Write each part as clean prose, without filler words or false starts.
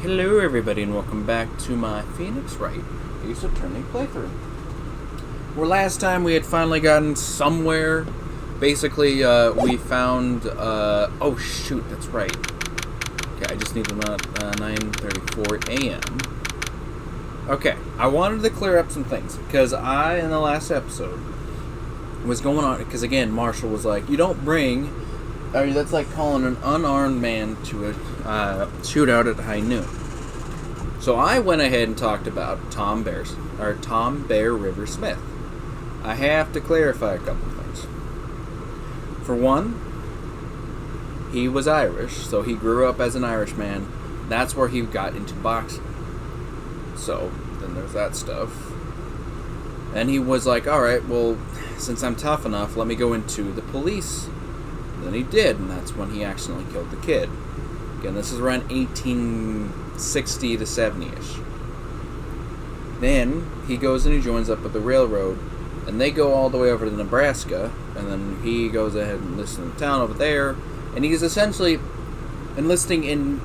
Hello everybody and welcome back to my Phoenix Wright Ace Attorney playthrough. Where last time we had finally gotten somewhere. Basically, we found, oh shoot, that's right. Okay, I just need about 9:34 a.m. Okay, I wanted to clear up some things, because in the last episode, was going on, because again, Marshall was like, you don't bring, that's like calling an unarmed man to a shootout at high noon. So I went ahead and talked about Tom Bear River Smith. I have to clarify a couple of things. For one, he was Irish, so he grew up as an Irishman. That's where he got into boxing. So then there's that stuff. And he was like, alright, well, since I'm tough enough, let me go into the police. And then he did, and that's when he accidentally killed the kid. Again, this is around 1860 to 70-ish. Then he goes and he joins up with the railroad, and they go all the way over to Nebraska, and then he goes ahead and enlists in the town over there, and he's essentially enlisting in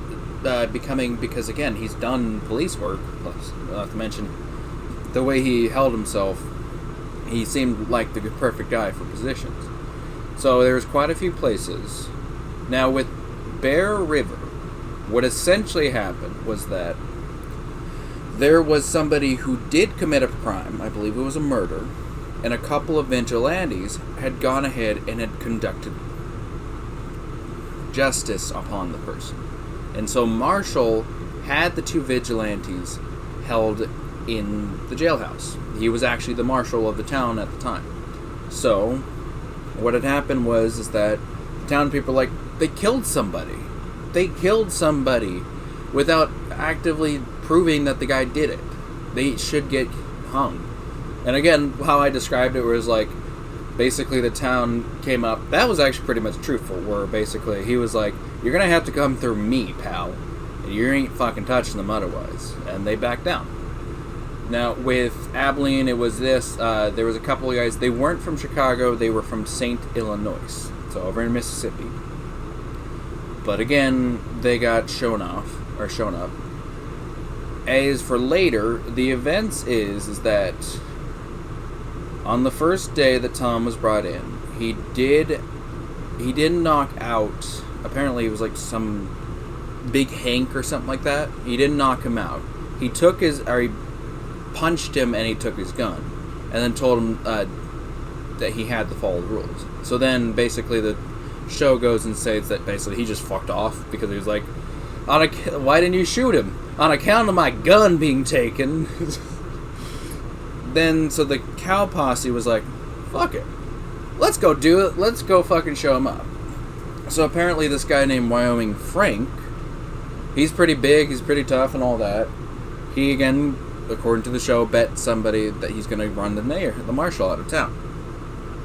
becoming, because again, he's done police work, plus, not to mention, the way he held himself, he seemed like the perfect guy for positions. So there's quite a few places. Now with Bear River, what essentially happened was that there was somebody who did commit a crime, I believe it was a murder, and a couple of vigilantes had gone ahead and had conducted justice upon the person. And so Marshall had the two vigilantes held in the jailhouse. He was actually the marshal of the town at the time. So what had happened was that the town people were like, they killed somebody. They killed somebody without actively proving that the guy did it. They should get hung. And again, how I described it was like, basically the town came up. That was actually pretty much truthful, where basically he was like, you're going to have to come through me, pal. And you ain't fucking touching them otherwise. And they backed down. Now, with Abilene, it was this. There was a couple of guys. They weren't from Chicago. They were from St. Illinois. So over in Mississippi. But again, they got shown up. As for later, the events is that on the first day that Tom was brought in, he didn't knock out, apparently it was like some big Hank or something like that. He didn't knock him out. He punched him and he took his gun. And then told him that he had to follow the rules. So then basically the show goes and says that basically he just fucked off because he was like, why didn't you shoot him? On account of my gun being taken. Then, so the cow posse was like, fuck it. Let's go do it. Let's go fucking show him up. So apparently this guy named Wyoming Frank, he's pretty big, he's pretty tough and all that. He, again, according to the show, bet somebody that he's going to run the marshal out of town.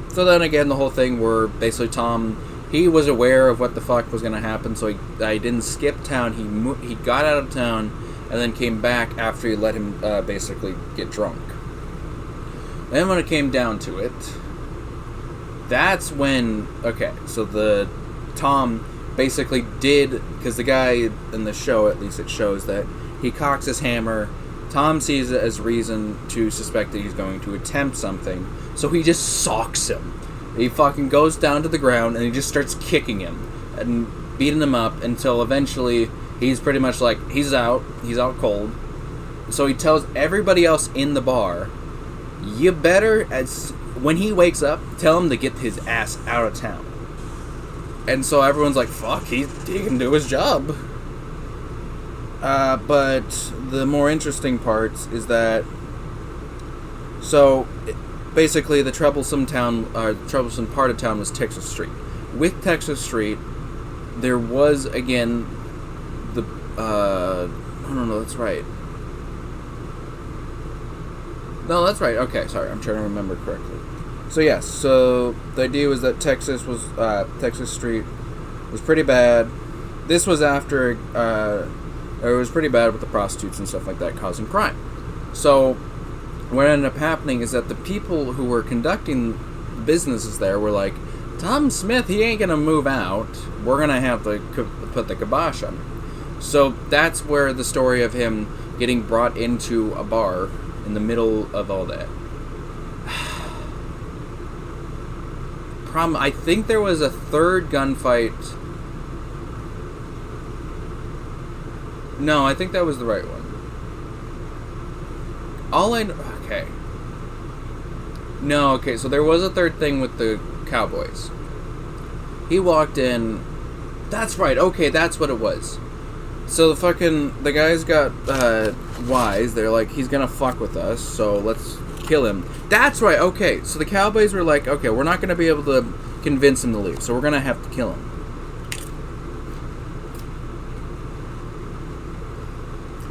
So then again, the whole thing where basically Tom, he was aware of what the fuck was going to happen, so he didn't skip town. He got out of town and then came back after he let him basically get drunk. Then when it came down to it, that's when, okay, so Tom basically did, because the guy in the show, at least it shows that he cocks his hammer. Tom sees it as reason to suspect that he's going to attempt something, so he just socks him. He fucking goes down to the ground and he just starts kicking him and beating him up until eventually he's pretty much like, he's out cold. So he tells everybody else in the bar, you better, when he wakes up, tell him to get his ass out of town. And so everyone's like, fuck, he can do his job. But the more interesting part is that, so basically the troublesome part of town was Texas Street. With Texas Street, there was again that's right. No, that's right. Okay, sorry, I'm trying to remember correctly. So yes, so the idea was that Texas Street was pretty bad. This was after, it was pretty bad with the prostitutes and stuff like that causing crime. So what ended up happening is that the people who were conducting businesses there were like, Tom Smith, he ain't gonna move out. We're gonna have to put the kibosh on him. So that's where the story of him getting brought into a bar in the middle of all that. I think there was a third gunfight. No, I think that was the right one. Okay. No, okay, so there was a third thing with the cowboys. He walked in. That's right, okay, that's what it was. So the guys got wise. They're like, he's gonna fuck with us, so let's kill him. That's right, okay. So the cowboys were like, okay, we're not gonna be able to convince him to leave, so we're gonna have to kill him.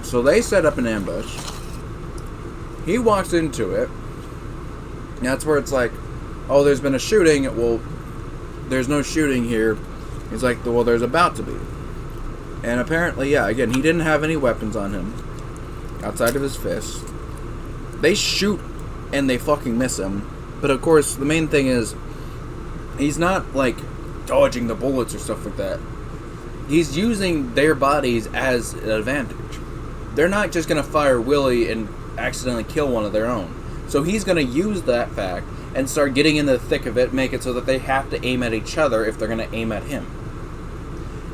So they set up an ambush. He walks into it. That's where it's like, oh, there's been a shooting. Well, there's no shooting here. He's like, well, there's about to be. And apparently, yeah, again, he didn't have any weapons on him outside of his fist. They shoot and they fucking miss him. But of course, the main thing is, he's not like dodging the bullets or stuff like that. He's using their bodies as an advantage. They're not just going to fire Willie and accidentally kill one of their own. So he's going to use that fact and start getting in the thick of it, make it so that they have to aim at each other if they're going to aim at him.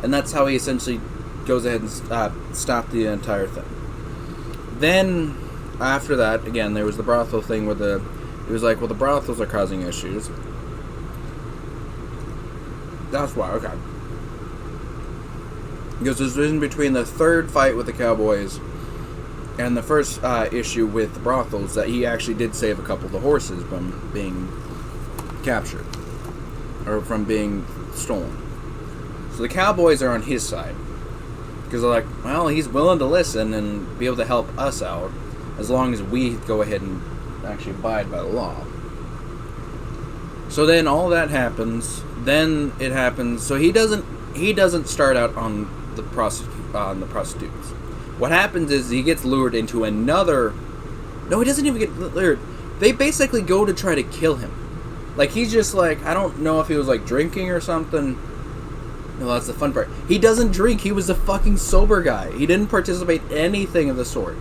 And that's how he essentially goes ahead and stop the entire thing. Then, after that, again, there was the brothel thing where it was like, well, the brothels are causing issues. That's why, okay. Because there's in between the third fight with the cowboys and the first issue with the brothels that he actually did save a couple of the horses from being captured. Or from being stolen. So the cowboys are on his side. Because they're like, well, he's willing to listen and be able to help us out as long as we go ahead and actually abide by the law. So then all that happens. Then it happens. So he doesn't start out on the prostitutes. What happens is he gets lured into another. No, he doesn't even get lured. They basically go to try to kill him. Like, he's just like, I don't know if he was like drinking or something. No, that's the fun part. He doesn't drink. He was a fucking sober guy. He didn't participate in anything of the sort.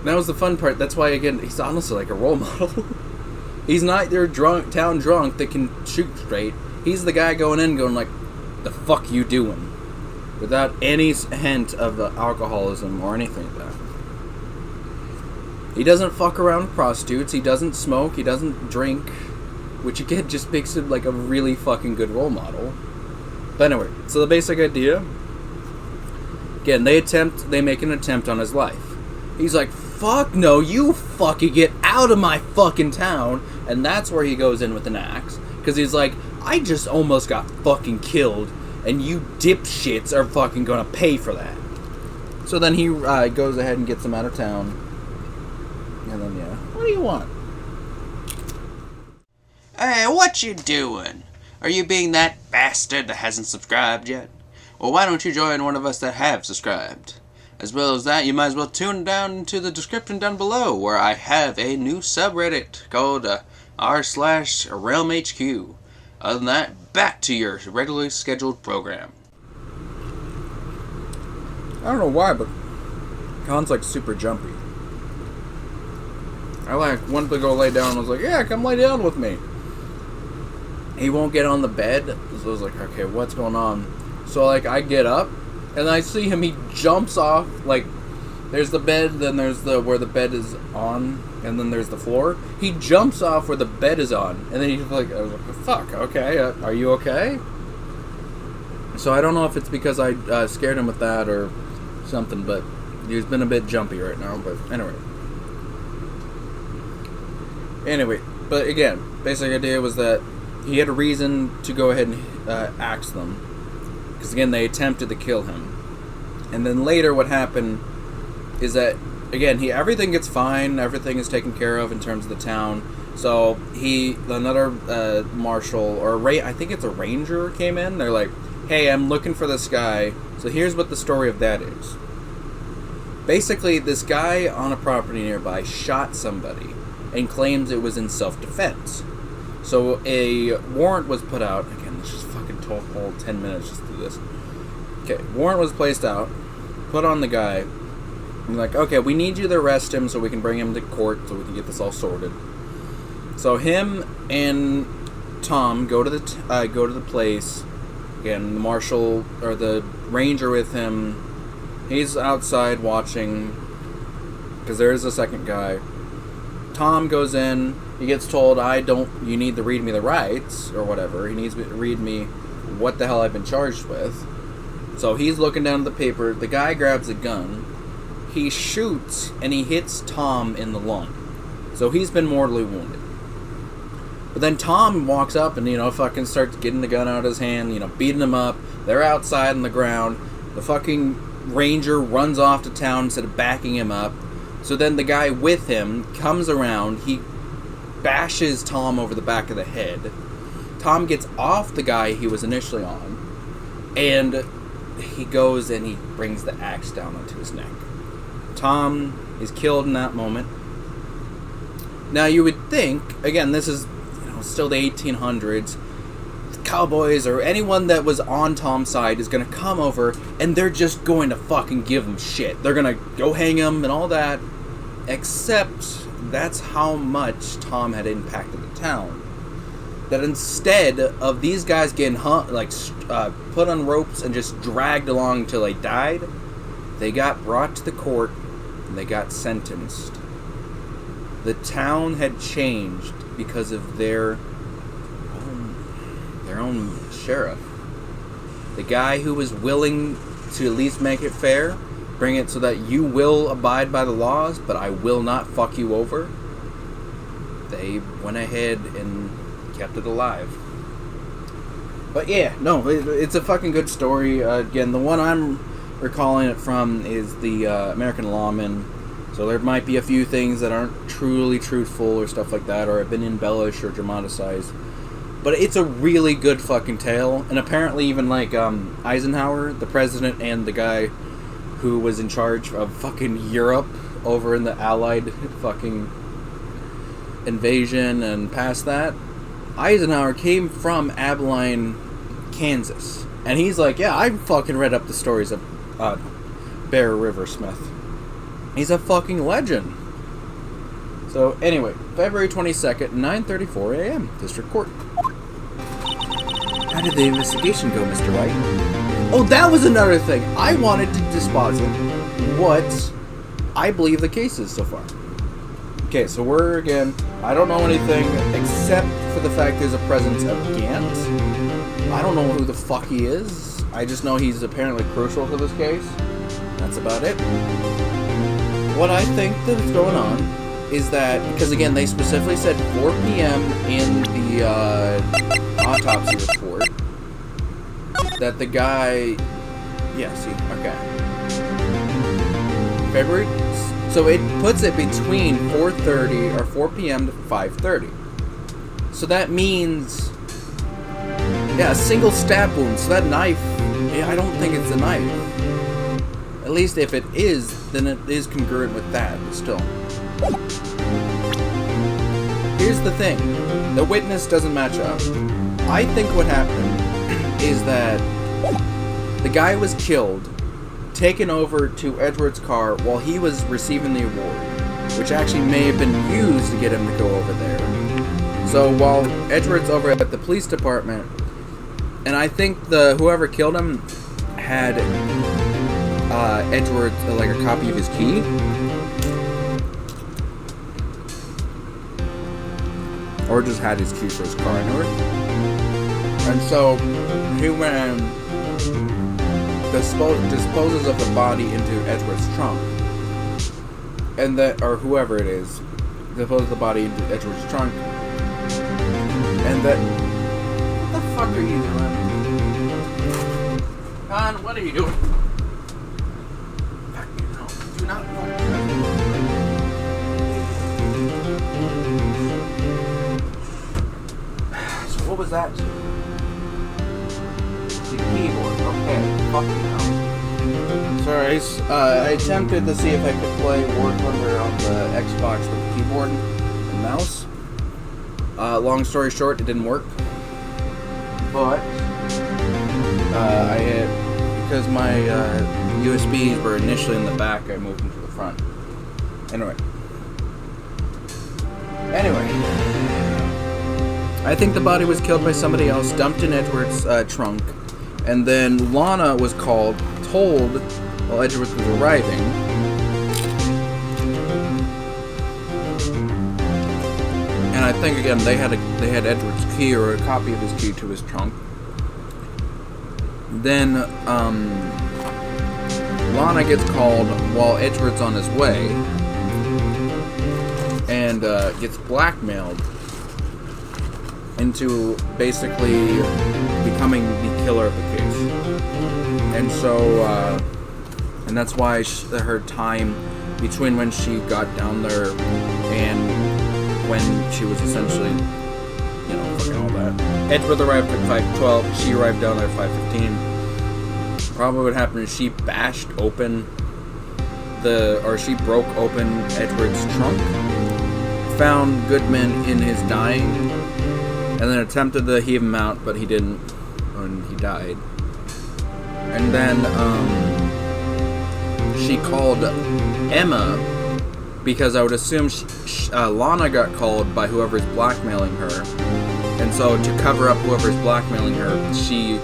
That was the fun part. That's why, again, he's honestly like a role model. He's not your town drunk that can shoot straight. He's the guy going in going like, the fuck you doing? Without any hint of alcoholism or anything like that. He doesn't fuck around with prostitutes. He doesn't smoke. He doesn't drink. Which, again, just makes him like a really fucking good role model. But anyway, so the basic idea. Again, they make an attempt on his life. He's like, fuck no, you fucking get out of my fucking town. And that's where he goes in with an axe. Because he's like, I just almost got fucking killed. And you dipshits are fucking gonna pay for that. So then he goes ahead and gets him out of town. And then, yeah. What do you want? Hey, what you doing? Are you being that bastard that hasn't subscribed yet? Well, why don't you join one of us that have subscribed? As well as that, you might as well tune down into the description down below, where I have a new subreddit called r/RealmHQ. Other than that, back to your regularly scheduled program. I don't know why, but Khan's like super jumpy. I like wanted to go lay down and I was like, yeah, come lay down with me. He won't get on the bed, so I was like, okay, what's going on? So like I get up and I see him, he jumps off, like there's the bed, then there's where the bed is on, and then there's the floor. He jumps off where the bed is on, and then he's like, I was like, fuck, okay, are you okay? So I don't know if it's because I scared him with that or something, but he's been a bit jumpy right now, but anyway, but again, basic idea was that he had a reason to go ahead and axe them, because again, they attempted to kill him. And then later what happened is that, again, everything gets fine, everything is taken care of in terms of the town. So another marshal, or I think it's a ranger, came in. They're like, hey, I'm looking for this guy, so here's what the story of that is. Basically, this guy on a property nearby shot somebody and claims it was in self-defense. So a warrant was put out. Again, let's just fucking talk all 10 minutes just do this. Okay, warrant was placed out, put on the guy. I'm like, okay, we need you to arrest him so we can bring him to court so we can get this all sorted. So him and Tom go to the place. Again, the marshal or the ranger with him. He's outside watching because there is a second guy. Tom goes in. He gets told, you need to read me the rights or whatever. He needs to read me what the hell I've been charged with. So he's looking down at the paper. The guy grabs a gun. He shoots and he hits Tom in the lung. So he's been mortally wounded. But then Tom walks up and, fucking starts getting the gun out of his hand, beating him up. They're outside on the ground. The fucking ranger runs off to town instead of backing him up. So then the guy with him comes around. He bashes Tom over the back of the head. Tom gets off the guy he was initially on. And he goes and he brings the axe down onto his neck. Tom is killed in that moment. Now you would think, again, this is still the 1800s, the cowboys or anyone that was on Tom's side is going to come over and they're just going to fucking give him shit. They're going to go hang him and all that. Except that's how much Tom had impacted the town. That instead of these guys getting put on ropes and just dragged along until they died, they got brought to the court and they got sentenced. The town had changed because of their own sheriff. The guy who was willing to at least make it fair, bring it so that you will abide by the laws, but I will not fuck you over. They went ahead and kept it alive. But yeah, no, it's a fucking good story. Again, the one I'm recalling it from is the American Lawman. So there might be a few things that aren't truly truthful or stuff like that, or have been embellished or dramatized. But it's a really good fucking tale. And apparently even Eisenhower, the president, and the guy who was in charge of fucking Europe over in the Allied fucking invasion and past that, Eisenhower came from Abilene, Kansas. And he's like, yeah, I fucking read up the stories of Bear River Smith. He's a fucking legend. So, anyway, February 22nd, 9:34 a.m., District Court. How did the investigation go, Mr. Wright? Oh, that was another thing. I wanted to disposit what I believe the case is so far. Okay, so I don't know anything except for the fact there's a presence of Gant. I don't know who the fuck he is. I just know he's apparently crucial to this case. That's about it. What I think that's going on is that, because again, they specifically said 4 p.m. in the autopsy report, that the guy, February, so it puts it between 4:30 or 4 p.m. to 5:30. So that means, a single stab wound. So that knife, I don't think it's a knife. At least if it is, then it is congruent with that, but still. Here's the thing. The witness doesn't match up. I think what happened is that the guy was killed, taken over to Edward's car while he was receiving the award, which actually may have been used to get him to go over there. So while Edward's over at the police department, and I think whoever killed him had Edward, a copy of his key. Or just had his key for his car anyway. And so, he went and disposes of the body into Edward's trunk. And or whoever it is, disposes the body into Edward's trunk. And what the fuck are you doing? Con, what are you doing? Do not So what was that? The keyboard. Okay, fucking hell. Sorry, I attempted to see if I could play War Thunder on the Xbox with the keyboard and mouse. Long story short, it didn't work. But because my USBs were initially in the back, I moved them to the front. Anyway, I think the body was killed by somebody else, dumped in Edward's trunk, and then Lana was told while Edward was arriving. And I think again they had Edward's key or a copy of his key to his trunk. Then Lana gets called while Edward's on his way and gets blackmailed into basically becoming the killer of the case. And so, and that's why her time between when she got down there and when she was essentially, fucking all that. Edward arrived at 5:12, she arrived down there at 5:15. Probably what happened is she broke open Edward's trunk, found Goodman in his dying, and then attempted to heave him out, but he didn't, and he died. And then she called Emma, because I would assume Lana got called by whoever's blackmailing her, and so to cover up whoever's blackmailing her, she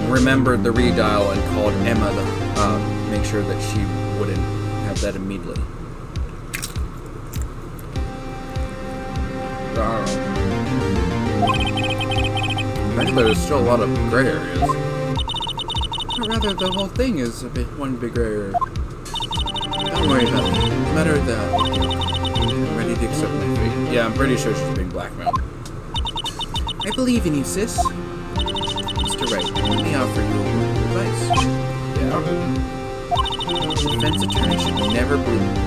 remembered the redial and called Emma to make sure that she wouldn't have that immediately. I think there's still a lot of gray areas. Or rather, the whole thing is one big gray area. Don't worry about it. No matter that, I'm ready to accept my fate. Yeah, I'm pretty sure she's being blackmailed. I believe in you, sis. Mr. Wright, let me offer you a word of advice. Yeah? The defense attorney should never believe.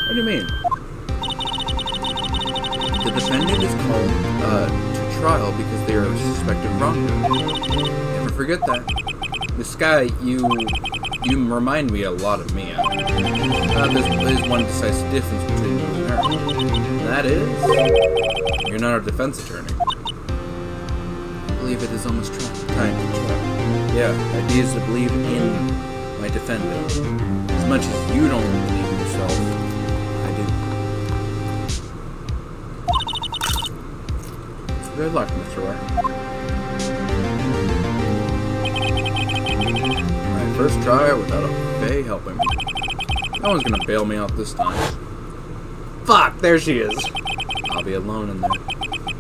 What do you mean? The defendant is called to trial because they are suspected of wrongdoing. Never forget that. This guy, you remind me a lot of Mia. There's one decisive difference between you and her. And that is, you're not a defense attorney. I believe it is almost time to try. Yeah, the idea is to believe in my defendant. As much as you don't believe in yourself, I do. Good luck, Mr. Wright. First try without a Faye helping me. No one's gonna bail me out this time. Fuck, there she is. I'll be alone in there.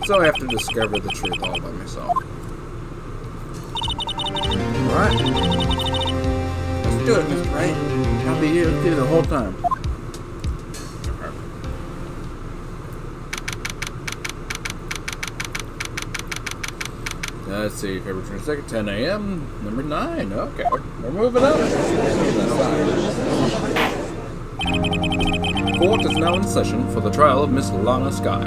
So I have to discover the truth all by myself. Alright. Let's do it, Mr. Wright. I'll be here with you the whole time. Let's see, February 22nd, 10 a.m., number 9. Okay, we're moving up. Court is now in session for the trial of Miss Lana Skye.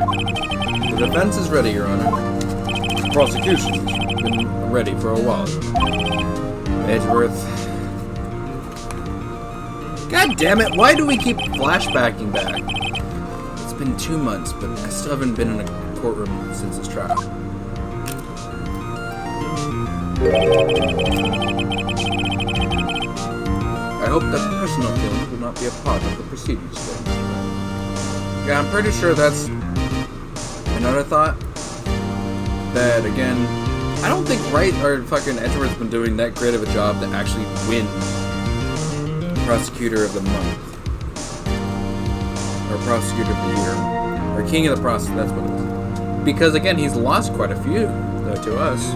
The defense is ready, Your Honor. The prosecution's been ready for a while. Edgeworth. God damn it, why do we keep flashbacking back? It's been 2 months, but I still haven't been in a courtroom since this trial. I hope that personal feelings will not be a part of the proceedings today. Yeah, I'm pretty sure that's another thought. That, again, I don't think Wright or fucking Edgeworth's been doing that great of a job to actually win Prosecutor of the Month. Or Prosecutor of the Year. Or King of the Prosecutors, that's what it is. Because, again, he's lost quite a few, though, to us.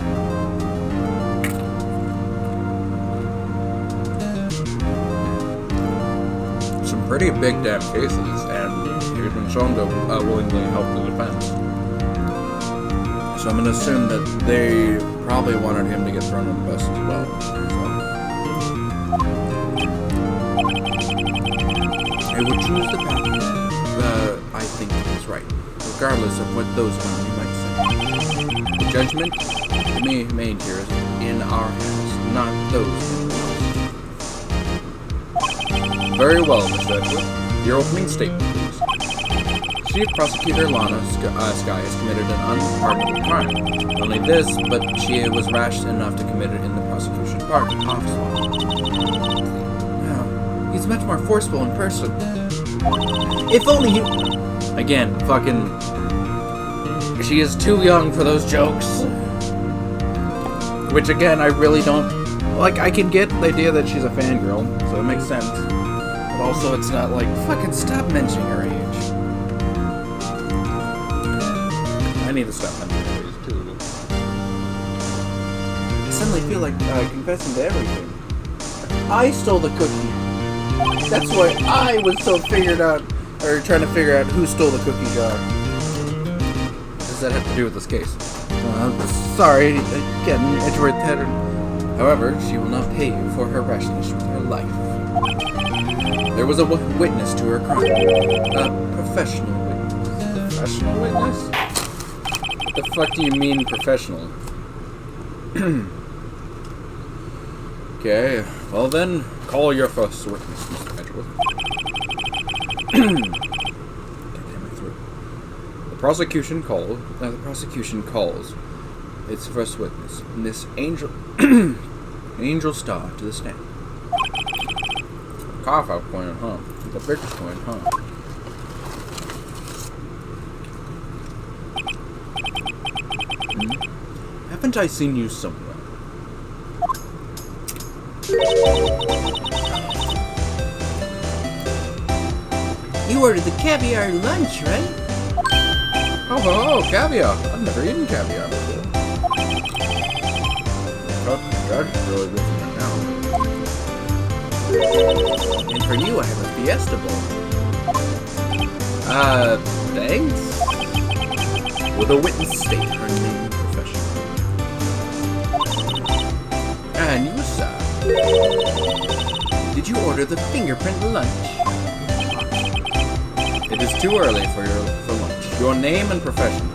Pretty big damn cases, and he's been shown to willingly help the defense. So I'm going to assume that they probably wanted him to get thrown on the bus as well. So. I would choose the path I think is right, regardless of what those around you might say. The judgment to me made here is in our hands, not those in the house. Very well, Mr. Edgeworth. Your opening statement, please. Chief Prosecutor Lana Sky has committed an unpardonable crime. Not only this, but she was rash enough to commit it in the prosecution party. No, he's much more forceful in person. If only he... Again, fucking... She is too young for those jokes. Which, again, I really don't... Like, I can get the idea that she's a fangirl, so it makes sense. But also, it's not like, fucking stop mentioning her age. I need to stop mentioning her age, too. I suddenly feel like confessing to everything. I stole the cookie. That's why I was so trying to figure out who stole the cookie jar. What does that have to do with this case? Sorry, again, Edgeworth had her. However, she will not pay you for her rashness with her life. There was a witness to her crime. A professional witness. Professional witness? What the fuck do you mean, professional? Okay, well then, call your first witness, Mr. Edgeworth. The prosecution calls its first witness, Miss Angel Angel Star, to the stand. Cough out point, huh? The biggest point, huh? Haven't I seen you somewhere? You ordered the caviar lunch, right? Oh, caviar. I've never eaten caviar before. Judge is really ripping it now. And for you, I have a Fiesta Bowl. Thanks? Will the witness state her name and profession? And you, sir. Did you order the fingerprint lunch? It is too early for lunch. Your name and profession.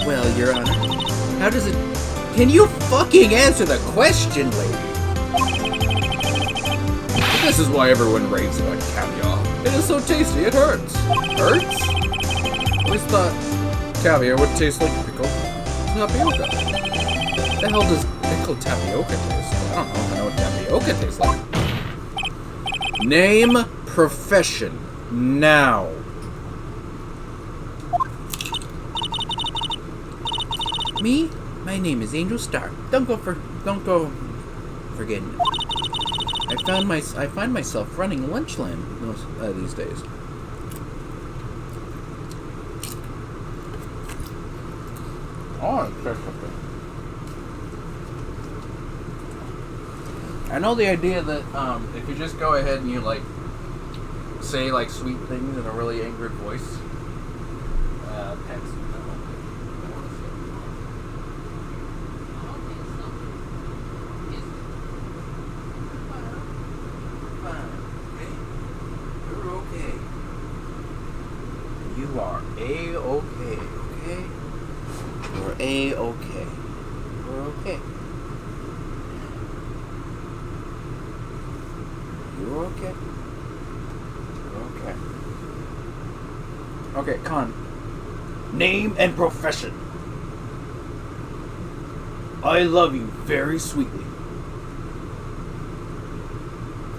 Well, Your Honor, how does it... Can you fucking answer the question, lady? This is why everyone raves about caviar. It is so tasty, it hurts. Hurts? I always thought caviar would taste like pickled tapioca. The hell does pickled tapioca taste? I don't know. I know what tapioca tastes like. Name, profession, now. Me? My name is Angel Star. Don't go forgetting it. I find myself running Lunchland these days. Oh, it's just okay. I know the idea that if you just go ahead and you say sweet things in a really angry voice, you are A-okay, okay? You're A-okay. We're okay. You're okay. You're okay. Okay, Con. Name and profession. I love you very sweetly.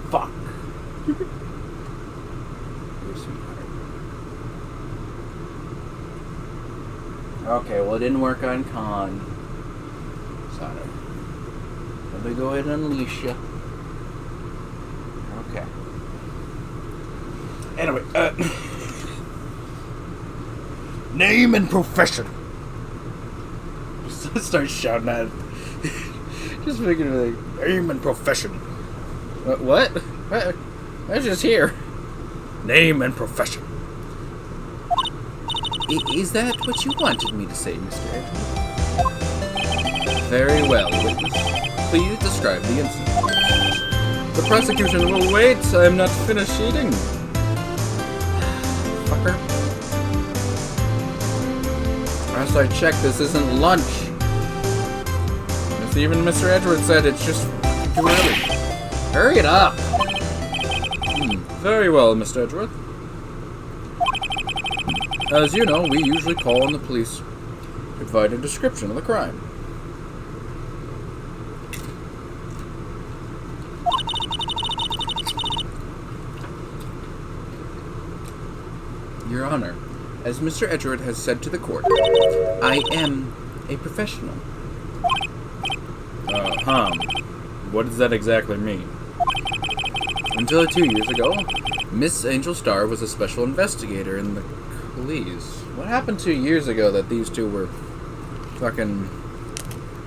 Fuck. Okay, well, it didn't work on Con. Sorry. Let me go ahead and unleash you. Okay. Anyway, name and profession. Just start shouting at it. Just making it like, name and profession. What? I was just here. Name and profession. Is that what you wanted me to say, Mr. Edgeworth? Very well, witness. Please describe the incident. The prosecution will wait. I'm not finished eating. Fucker. Last I checked, this isn't lunch. Even Mr. Edgeworth said it's just too early. Hurry it up! Very well, Mr. Edgeworth. As you know, we usually call on the police to provide a description of the crime. Your Honor, as Mr. Edgeworth has said to the court, I am a professional. What does that exactly mean? Until 2 years ago, Miss Angel Starr was a special investigator in the police. What happened 2 years ago that these two were fucking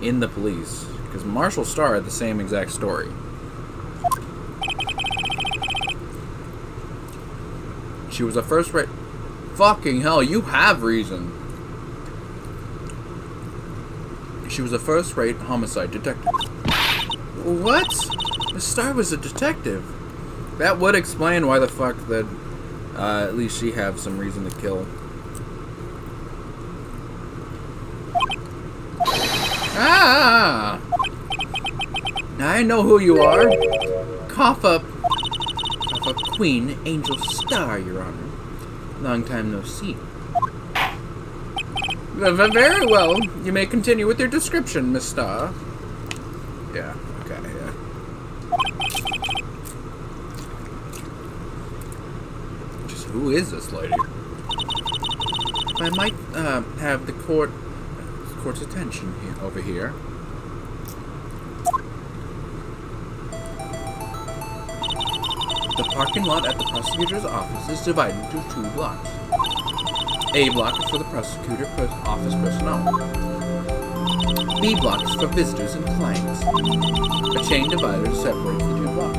in the police? Because Marshall Starr had the same exact story. She was a first-rate... Fucking hell, you have reason. She was a first-rate homicide detective. What? Miss Starr was a detective. That would explain why the fuck that at least she have some reason to kill. Ah! I know who you are. Cough up Queen Angel Starr, Your Honor. Long time no see. Very well. You may continue with your description, Miss Starr. Yeah, okay, yeah. Just who is this lady? I might have the court's attention here over here. The parking lot at the prosecutor's office is divided into 2 blocks. A block is for the prosecutor office personnel. B block is for visitors and clients. A chain divider separates the 2 blocks.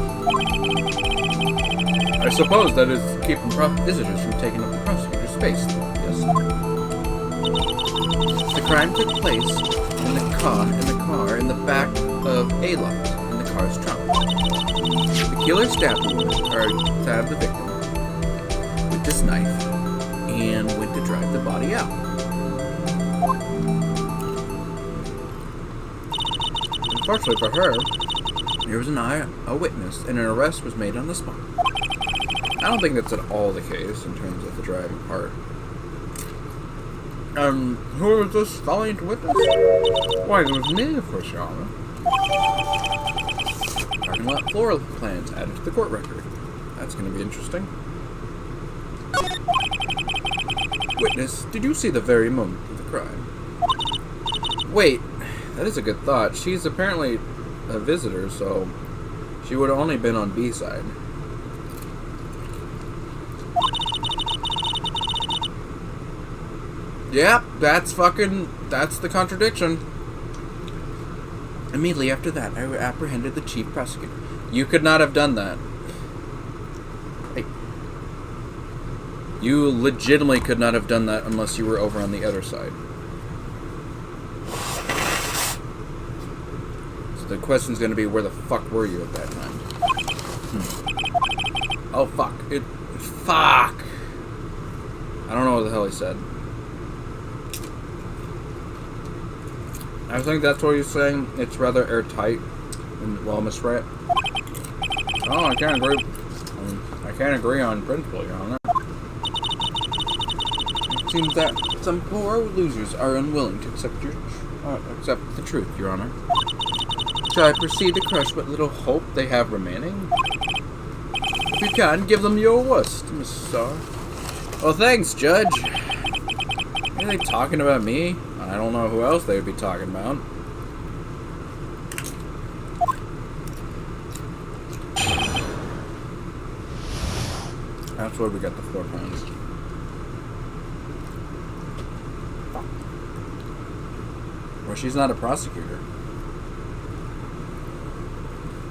I suppose that is keeping visitors from taking up the prosecutor's space, yes? The crime took place in the car in the back of A lot, in the car's trunk. The killer stabbed the victim with this knife and went to drive the body out. Unfortunately for her, there was a witness and an arrest was made on the spot. I don't think that's at all the case in terms of the driving part. Who was this valiant witness? Why, it was me, of course, Your Honor. Parking lot floor plans added to the court record. That's going to be interesting. Witness, did you see the very moment of the crime? Wait, that is a good thought. She's apparently a visitor, so she would have only been on B side. Yep, that's the contradiction. Immediately after that, I apprehended the chief prosecutor. You could not have done that. Hey. You legitimately could not have done that unless you were over on the other side. So the question's going to be, where the fuck were you at that time? Oh, fuck. Fuck! I don't know what the hell he said. I think that's what he's saying. It's rather airtight and well misread. Oh, I can't agree. I can't agree on principle, Your Honor. It seems that some poor losers are unwilling to accept the truth, Your Honor. Shall I proceed to crush what little hope they have remaining? If you can, give them your worst, Miss Starr. Well, thanks, Judge. Are they talking about me? I don't know who else they would be talking about. That's where we got the 4 pounds. Well, she's not a prosecutor.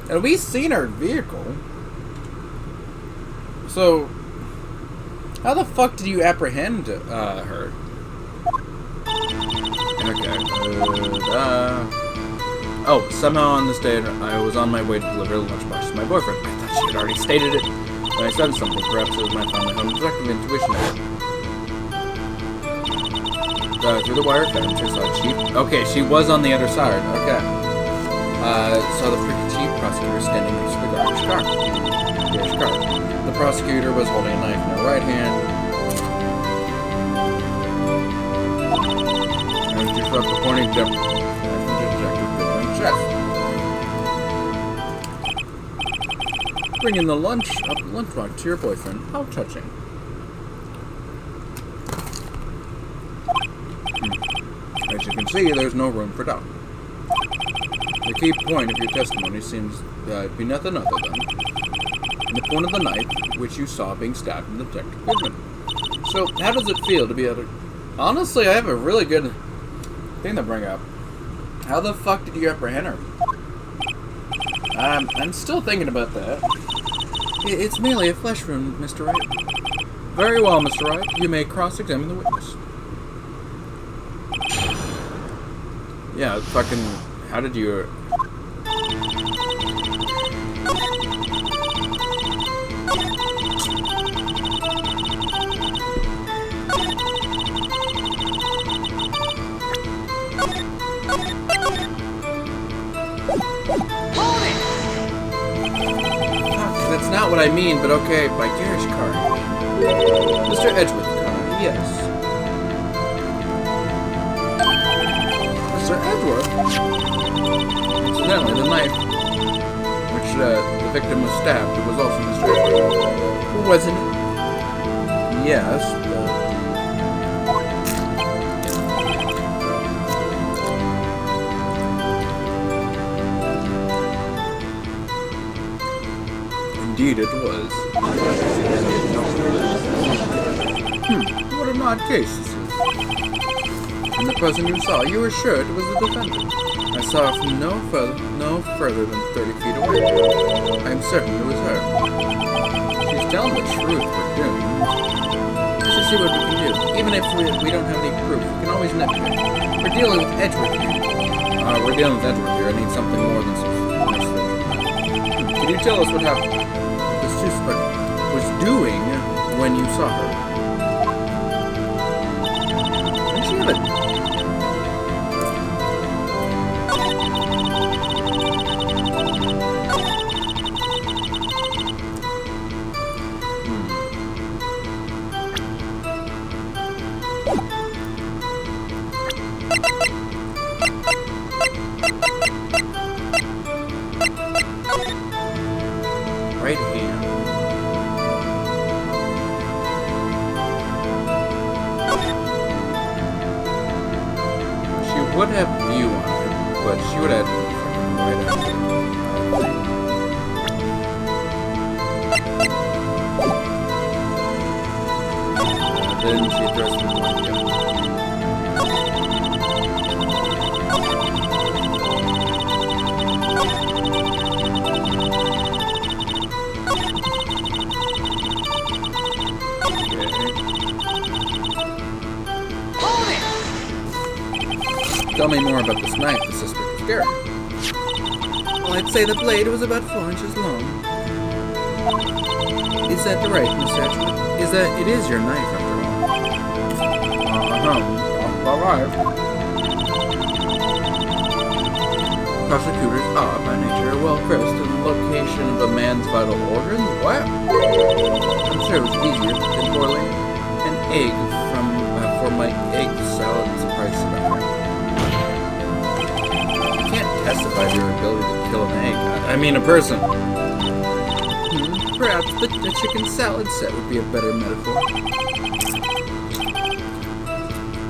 And we've seen her vehicle. So, how the fuck did you apprehend her? Okay. Oh, somehow on this day, I was on my way to deliver the lunchbox to my boyfriend. I thought she had already stated it when I said something. Perhaps it was my family home detective intuition. Through the wire fence, I saw Chief. Okay, she was on the other side. Okay. Saw the chief prosecutor standing next to the garage car. The prosecutor was holding a knife in her right hand. And she swept the pointing tip into Detective Goodwin's chest. Bringing the lunchbox to your boyfriend. How touching. As you can see, there's no room for doubt. The key point of your testimony seems to be nothing other than the point of the knife which you saw being stabbed in Detective Goodman. So, how does it feel to be able to... Honestly, I have a really good thing to bring up. How the fuck did you apprehend her? I'm still thinking about that. It's merely a flesh wound, Mr. Wright. Very well, Mr. Wright. You may cross-examine the witness. Yeah, fucking... How did you... That's not what I mean, but okay, by Garish Carr. Mr. Edgeworth Carr, yes. Mr. Edgeworth? Incidentally, the knife which the victim was stabbed was also Mr. Edgeworth. Wasn't it? Yes, but... Indeed it was. What an odd case this is. And the person you saw, you were sure it was the defendant. I saw her from no further than 30 feet away. I am certain it was her. She's telling the truth, we're doomed. Let's just see what we can do. Even if we don't have any proof, we can always nitpick. We're dealing with Edgeworth here. We're dealing with Edgeworth here. I need something more than some message. Can you tell us what happened? The suspect was doing when you saw her? And she had a... right hand. She would have view on it, but she would have fucking right after it. Then she throws the one again. Tell me more about this knife the suspect was carrying. Well, I'd say the blade was about 4 inches long. Is that the right, Mr. Edgeworth? It is your knife, after all. Alright. Prosecutors are, by nature, well versed in the location of a man's vital organs. What? I'm sure it was easier than boiling an egg for my egg salad surprise about her. Testify to your ability to kill an egg. I mean a person. Perhaps the chicken salad set would be a better metaphor.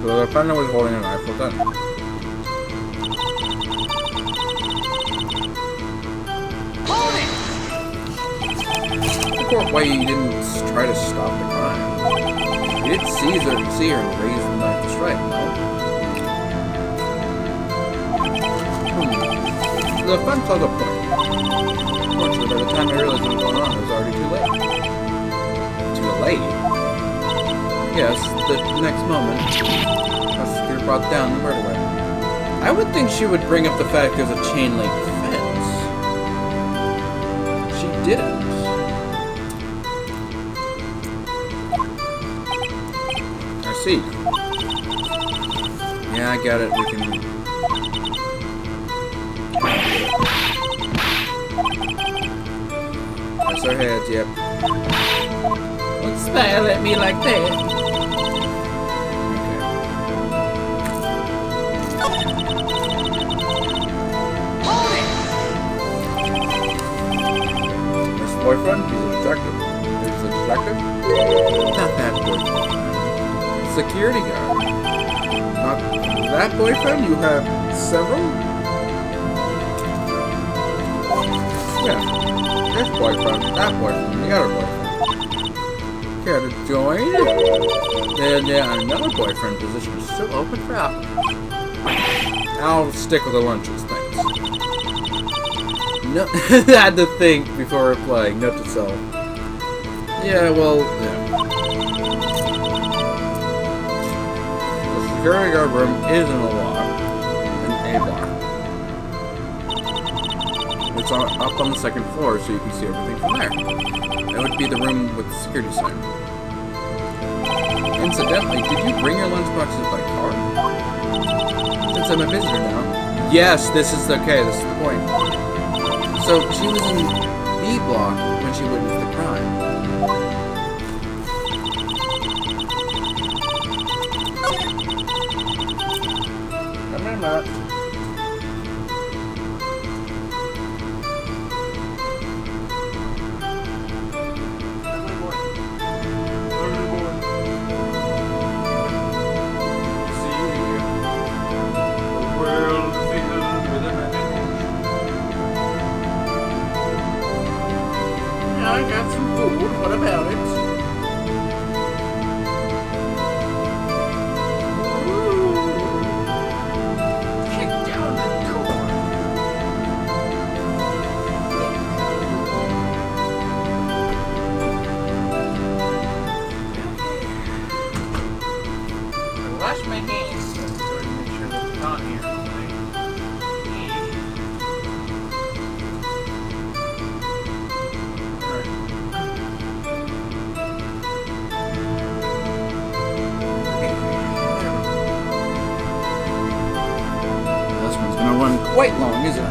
So the defendant was holding a knife. Well done. The court, why you didn't try to stop the crime? You did see her and raise the knife to strike, no? The fence has a point. Unfortunately, by the time I realized what was going on, it was already too late. Too late? Yes, the next moment, the prosecutor brought down the murder weapon. I would think she would bring up the fact there's a chain link fence. She didn't. I see. Yeah, I got it. We can... That's our heads, yep. Don't smile at me like that. Okay. boyfriend? He's a detective. He's a detective? Not that boyfriend. Security guard. Not that boyfriend? You have several? Yeah. This boyfriend, that boyfriend, the other boyfriend. Care to join? Then another boyfriend position is still open for applicants. I'll stick with the lunches, thanks. No, I had to think before replying. Note to self. Yeah, well, yeah. The security guard room is in a block. It's up on the second floor, so you can see everything from there. That would be the room with the security sign. Incidentally, did you bring your lunchboxes by car? Since I'm a visitor now. Yes, this is the point. So, she was in B block when she witnessed the crime. Come here, Matt. I got some food. What about it? Kick down the door. I wash my hands. So make sure that it's on here. Run quite long, isn't it?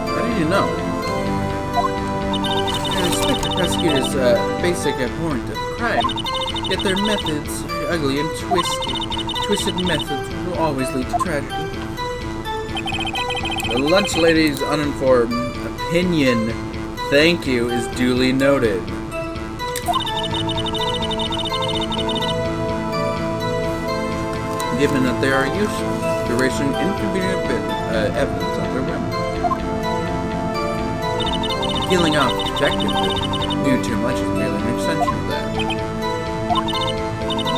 How did you know? I respect the prosecutors' basic abhorrent of crime, yet their methods are ugly and twisted. Twisted methods will always lead to tragedy. The lunch lady's uninformed opinion, thank you, is duly noted. Given that they are useful, erasing inconvenient evidence of their whim. Peeling off the detective that knew too much is merely an extension of that.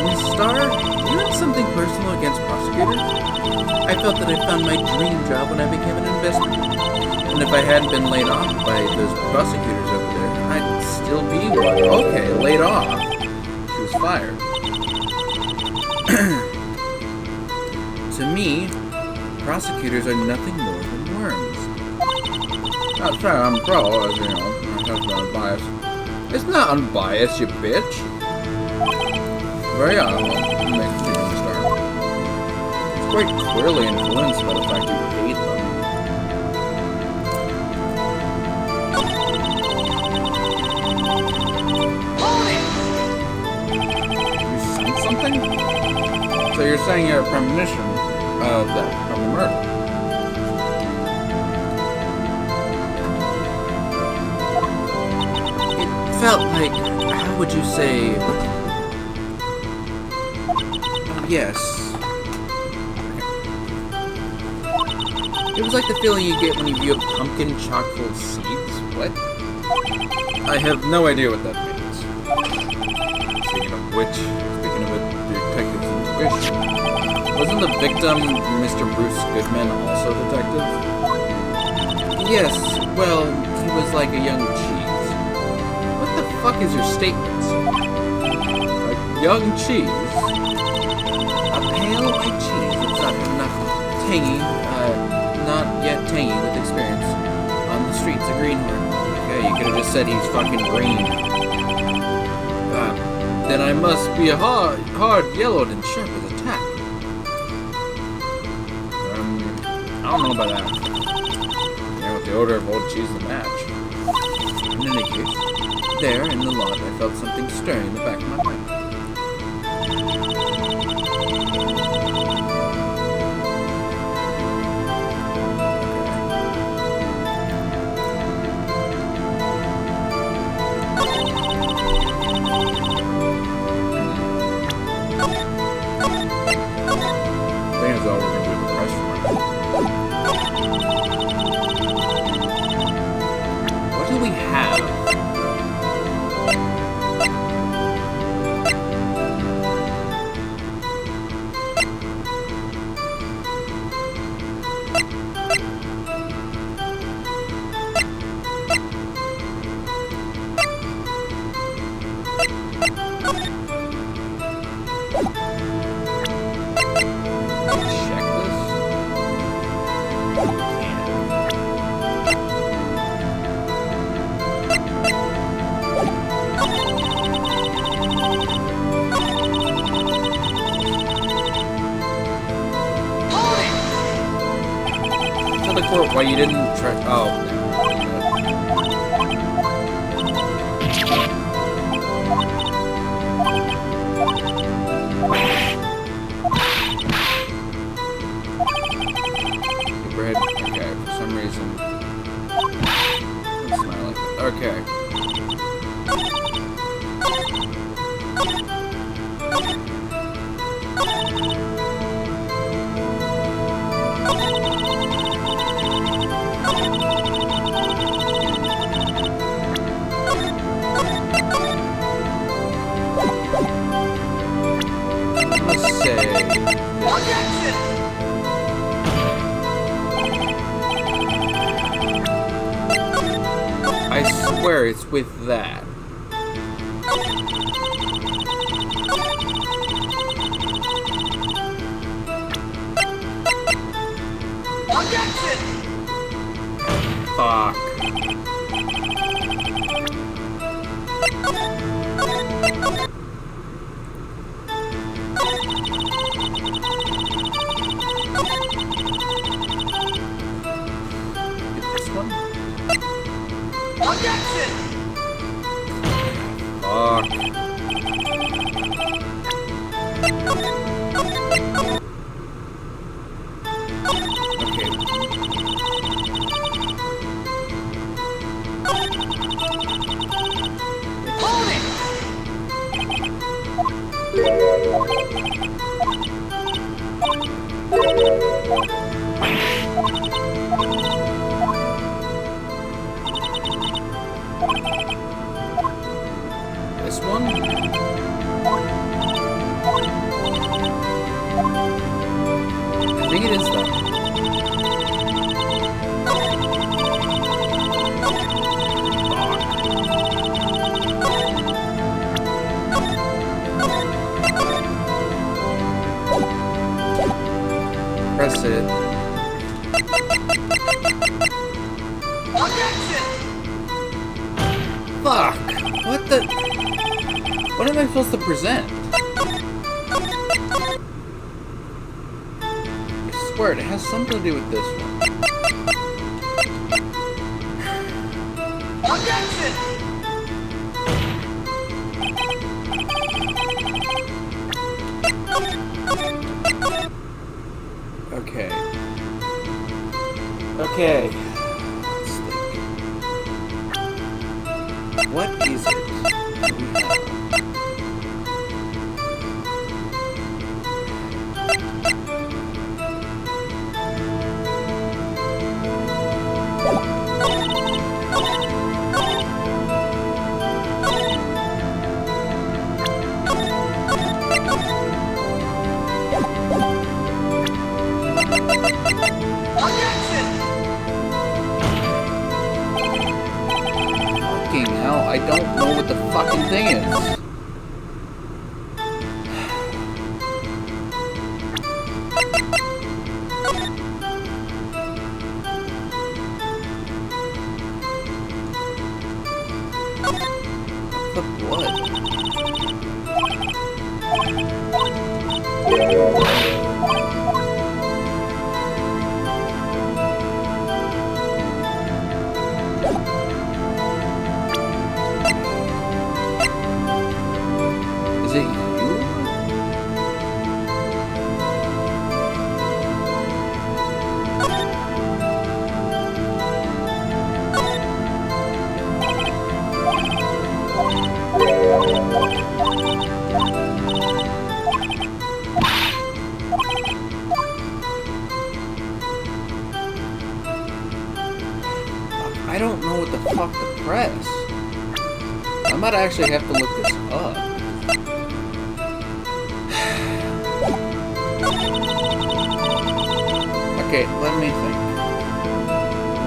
Miss Starr? Do you have something personal against prosecutors? I felt that I found my dream job when I became an investigator. And if I hadn't been laid off by those prosecutors over there, I'd still be one. Okay, laid off. She was fired. To me, prosecutors are nothing more than worms. Not trying I'm pro, as you know. That's not unbiased. It's not unbiased, you bitch. Very honorable. It's quite clearly influenced by the fact you hate them. You sent something? So you're saying you have a premonition of the murder? It felt like, how would you say... Yes. It was like the feeling you get when you view a pumpkin chock full of seeds. What? I have no idea what that means. Speaking of which, speaking of a detective's intuition, wasn't the victim Mr. Bruce Goodman also a detective? Yes, well, he was like a young cheese. What the fuck is your statement? A young cheese? A pale white cheese that's not enough tangy, not yet tangy with experience. On the streets of Greenhorn. Okay, you could have just said he's fucking green. Then I must be hard yellowed and sharp as a tack. I don't know about that. Yeah, with the odor of old cheese and match. In any case, there in the lot, I felt something stirring in the back of my mind. I think that's all we're going to do with the press run. What do we have? Check this. Tell the court why you didn't try. Oh. Bread. Okay, for some reason. It's not like that. Okay. Let's say. I swear it's with that. Fuck. Get this one? Fuck. This one? I think it is though. Press it. Fuck! What the? What am I supposed to present? I swear it has something to do with this one. Okay. Okay. Let's think. What is it that we have? Fucking hell, I don't know what the fucking thing is. The blood. I don't know what the fuck to press. I might actually have to look this up. Okay, let me think.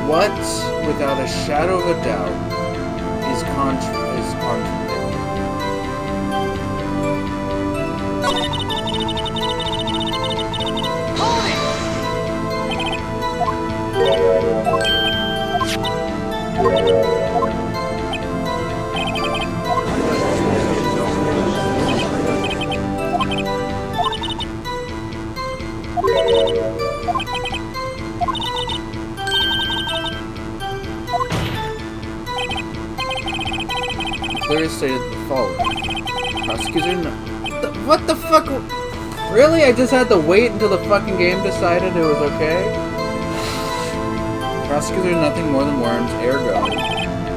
What, without a shadow of a doubt, is contradictory? Clearly stated the following. Prosecutor, what the fuck? Really? I just had to wait until the fucking game decided it was okay? Prosecutor, nothing more than worms, ergo,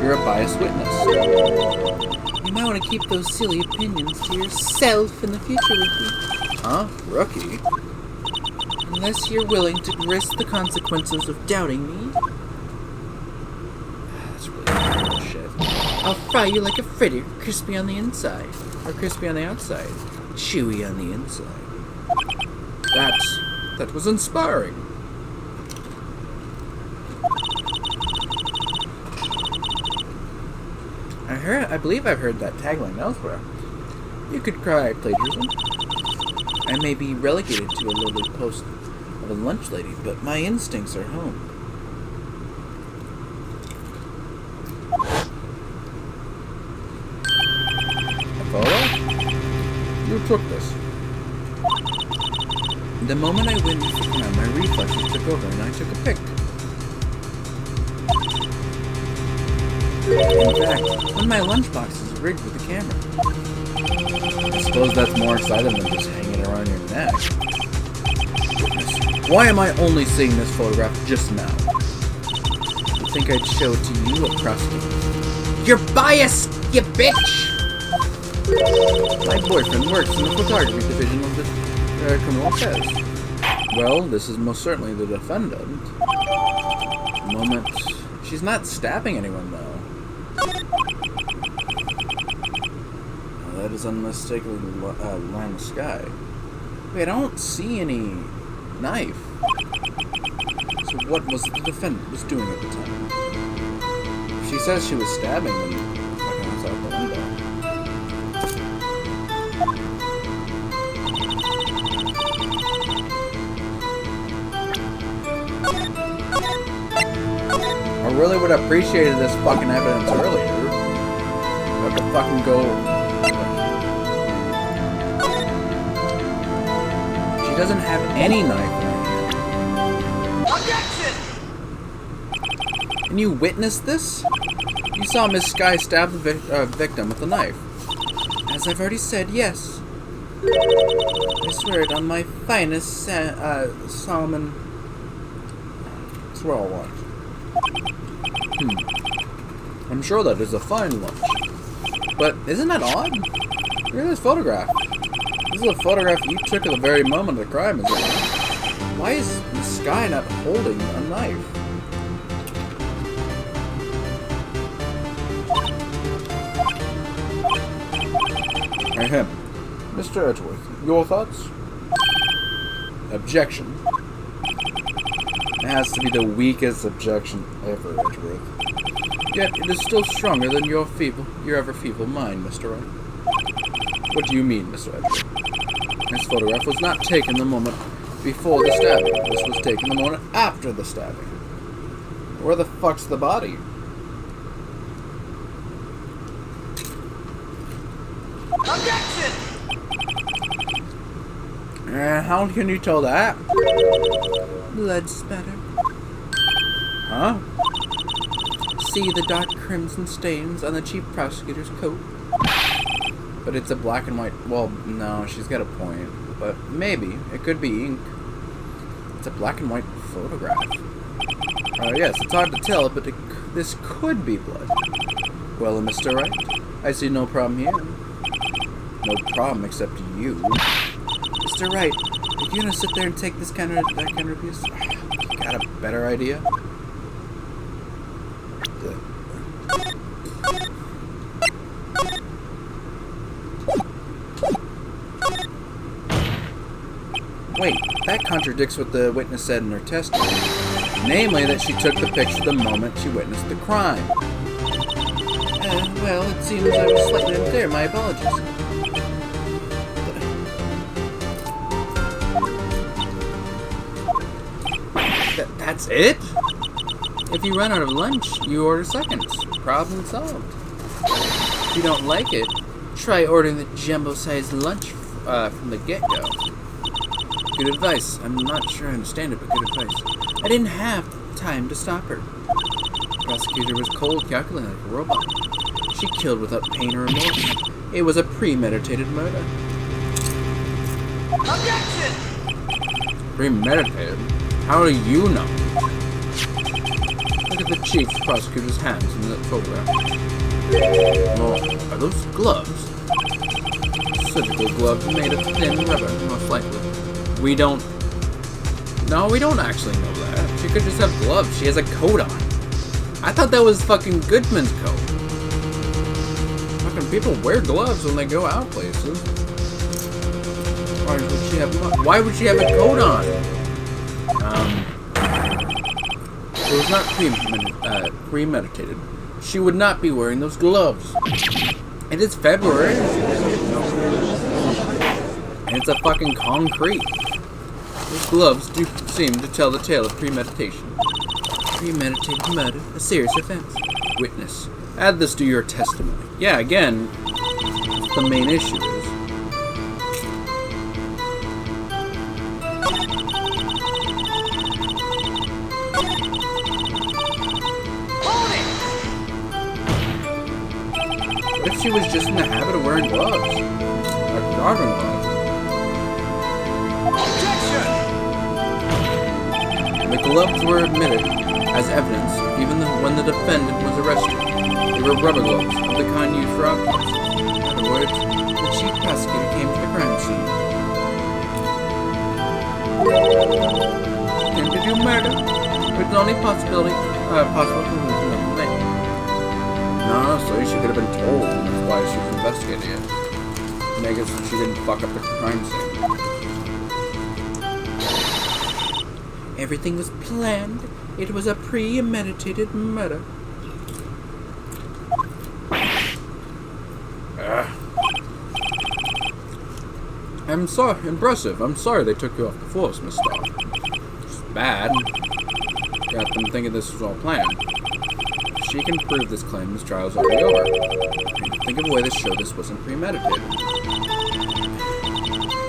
you're a biased witness. You might want to keep those silly opinions to yourself in the future, Rookie. Huh? Rookie? Unless you're willing to risk the consequences of doubting me. That's really bullshit. I'll fry you like a fritter, crispy on the inside. Or crispy on the outside. Chewy on the inside. That was inspiring. I believe I've heard that tagline elsewhere. You could cry plagiarism. I may be relegated to a lowly post of a lunch lady, but my instincts are home. A photo? You took this. The moment I witnessed the crime, my reflexes took over and I took a pic. In fact, one of my lunchbox is rigged with a camera. I suppose that's more exciting than just hanging around your neck. Goodness, why am I only seeing this photograph just now? You think I'd show it to you, a prosecutor? You're biased, you bitch! My boyfriend works in the photography division of the criminal affairs. Well, this is most certainly the defendant. The moment... She's not stabbing anyone, though. That is unmistakably line of sky. Wait, I don't see any knife. So what was the defendant was doing at the time? If she says she was stabbing, then fucking that's out the window. I really would have appreciated this fucking evidence earlier. Have to fucking go. She doesn't have any knife in her hand. Objection! And you witnessed this? You saw Miss Sky stab the victim with a knife. As I've already said, yes. I swear it on my finest salmon. Swear I'll watch. I'm sure that is a fine lunch. But isn't that odd? Look at this photograph. This is a photograph you took at the very moment of the crime. Why is the Sky not holding a knife? Ahem. Mr. Edgeworth, your thoughts? Objection. It has to be the weakest objection ever, Edgeworth. Yet it is still stronger than your ever feeble mind, Mr. Wright. What do you mean, Mr. Edgeworth? This photograph was not taken the moment before the stabbing. This was taken the moment after the stabbing. Where the fuck's the body? Objection! How can you tell that? Blood spatter. Huh? See the dark crimson stains on the chief prosecutor's coat? But it's a black and white... Well, no, she's got a point. But maybe. It could be ink. It's a black and white photograph. Yes, it's hard to tell, but this could be blood. Well, Mr. Wright, I see no problem here. No problem except you. Mr. Wright, are you gonna sit there and take that kind of abuse? Got a better idea? Wait, that contradicts what the witness said in her testimony. Namely, that she took the picture the moment she witnessed the crime. Well, it seems I was slightly unclear. My apologies. That's it? If you run out of lunch, you order seconds. Problem solved. If you don't like it, try ordering the jumbo-sized lunch from the get-go. Good advice. I'm not sure I understand it, but good advice. I didn't have time to stop her. The prosecutor was cold, calculating like a robot. She killed without pain or remorse. It was a premeditated murder. Objection! Premeditated? How do you know? Look at the chief prosecutor's hands in that photograph. Oh, are those gloves? Surgical gloves made of thin rubber, most likely. We don't actually know that. She could just have gloves. She has a coat on. I thought that was fucking Goodman's coat. Fucking people wear gloves when they go out places. Why would she have a coat on? It was not premeditated. She would not be wearing those gloves. It is February. And it's a fucking concrete. Those gloves do seem to tell the tale of premeditation. Premeditated murder, a serious offense. Witness, add this to your testimony. Yeah, again, the main issue is what if she was just in the habit of wearing gloves? Like garden gloves. The gloves were admitted as evidence even when the defendant was arrested. They were rubber gloves of the kind used for autopsies. In other words, the chief prosecutor came to the crime scene. Came to do murder, with the only possible conclusion of the thing. No, so she could have been told, and that's why she was investigating it. And I guess she didn't fuck up the crime scene. Everything was planned. It was a premeditated murder. I'm sorry. Impressive. I'm sorry they took you off the force, Miss Starr. It's bad. Got them thinking this was all planned. If she can prove this claim, this trial's already over. I need to think of a way to show this wasn't premeditated.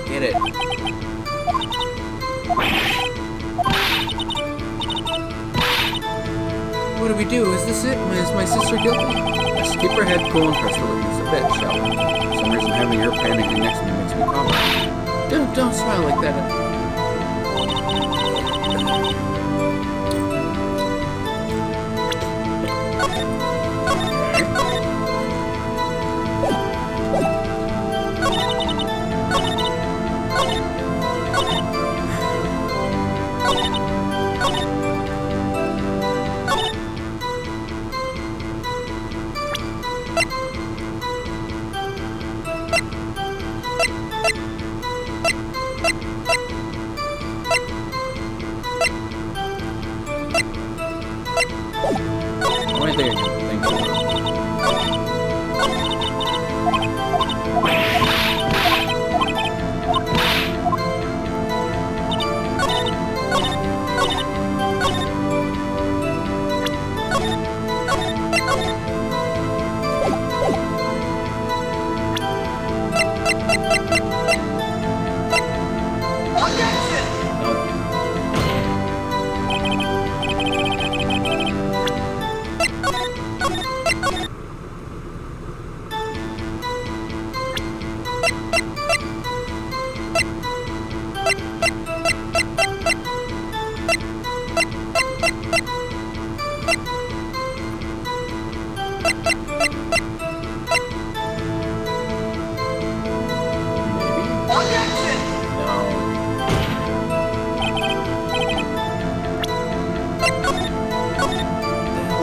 Get it. What do we do? Is this it? Is my sister guilty? Let's keep her head cool and press the witness a bit, shall we? For some reason having her panicking next to me makes me calmer. Don't smile like that.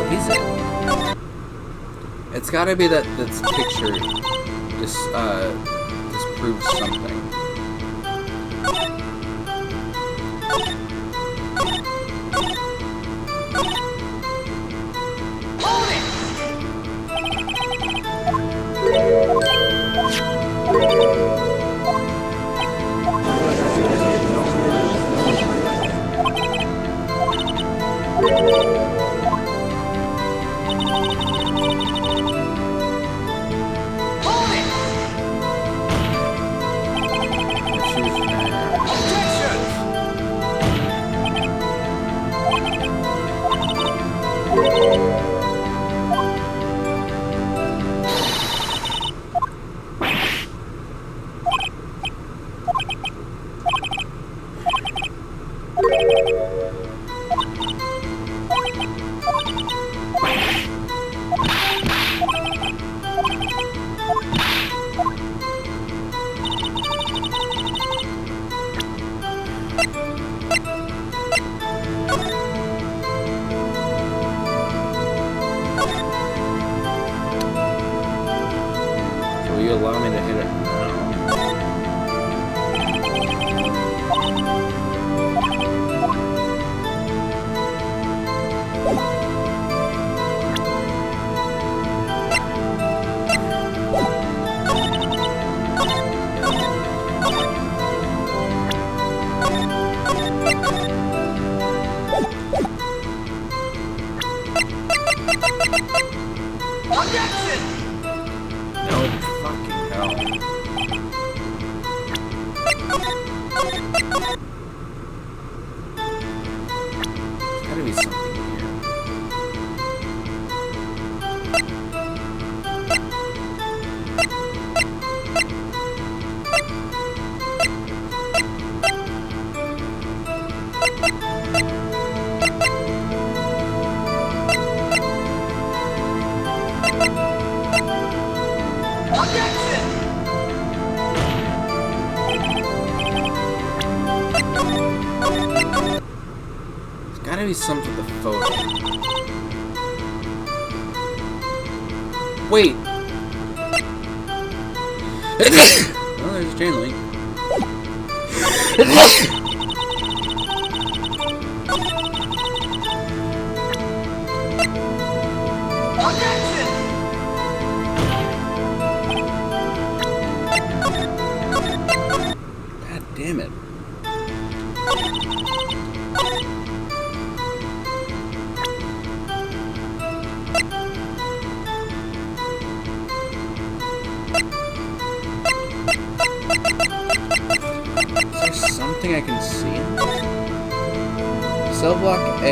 Is it? It's gotta be that this picture disproves something. Will you allow me to hit it now? Objection! No fucking hell. There's gotta be something here. Objection! There's gotta be something with the photo. Wait! Oh, there's a chain link. Objection! God damn it. Is there something I can see in this? Cell block A.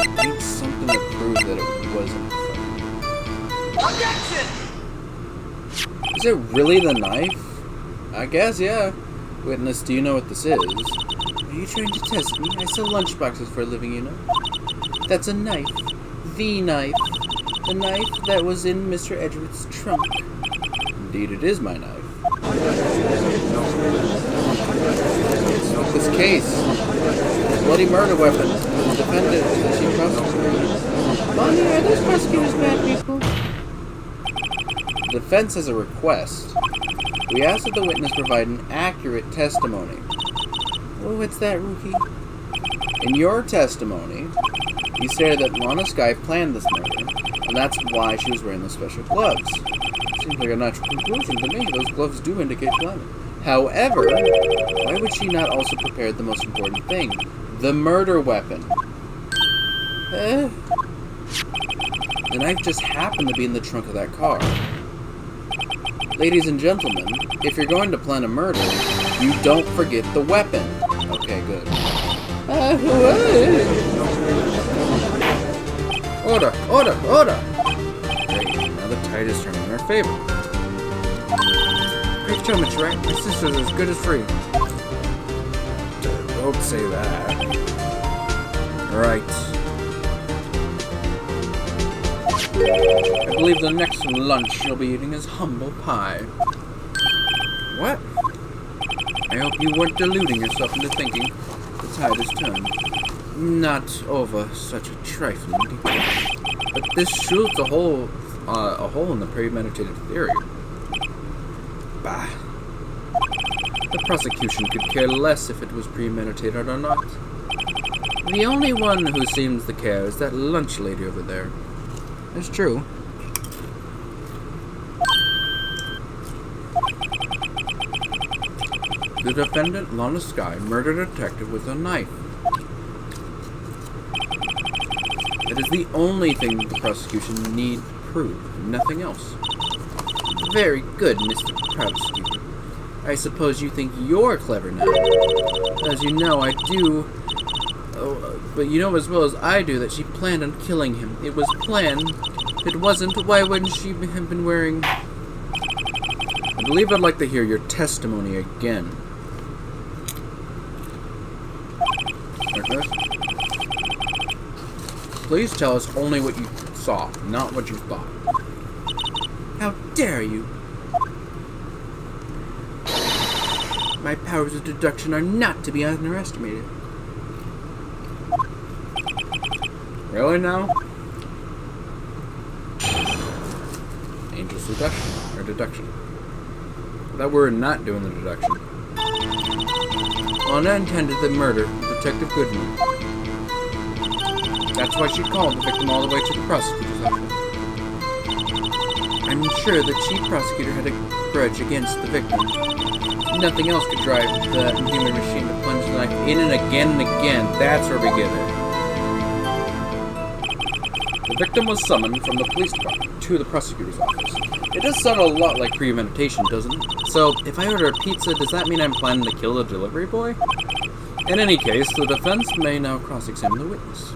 I need something to prove that it wasn't. Objection! Is it really the knife? I guess, yeah. Witness, do you know what this is? Are you trying to test me? I sell lunchboxes for a living, you know. That's a knife. The knife. The knife that was in Mr. Edgeworth's trunk. Indeed, it is my knife. This case. Bloody murder weapon. The defendant is the chief prosecutor. Bonnie, are those prosecutors bad people? The defense has a request. We ask that the witness provide an accurate testimony. Oh, what's that, Rookie? In your testimony, you stated that Lana Skye planned this murder, and that's why she was wearing those special gloves. Seems like a natural conclusion to me. Those gloves do indicate planning. However, why would she not also prepare the most important thing? The murder weapon. The knife just happened to be in the trunk of that car. Ladies and gentlemen, if you're going to plan a murder, you don't forget the weapon. Okay, good. Order! Order! Order! Great, now the tide is turning in our favor. Great show, Mr. Wright. My sister's as good as free. Don't say that. Right. I believe the next lunch you'll be eating is humble pie. What? I hope you weren't deluding yourself into thinking the tide has turned. Not over such a trifling detail. But this shoots a hole in the premeditated theory. Bah. The prosecution could care less if it was premeditated or not. The only one who seems to care is that lunch lady over there. It's true. The defendant, Lana Skye, murdered a detective with a knife. That is the only thing the prosecution need prove, nothing else. Very good, Mr. Prosecutor. I suppose you think you're clever now. As you know, I do. But you know as well as I do that she planned on killing him. It was planned. If it wasn't, why wouldn't she have been wearing... I believe I'd like to hear your testimony again. Like this? Please tell us only what you saw, not what you thought. How dare you! My powers of deduction are not to be underestimated. Really now? Angel's deduction, or deduction. That we're not doing the deduction. Lana intended the murder of Detective Goodman. That's why she called the victim all the way to the prosecutor's office. I'm sure the chief prosecutor had a grudge against the victim. Nothing else could drive the inhuman machine to plunge the knife in and again. That's where we get it. The victim was summoned from the police department to the prosecutor's office. It does sound a lot like premeditation, doesn't it? So, if I order a pizza, does that mean I'm planning to kill the delivery boy? In any case, the defense may now cross-examine the witness.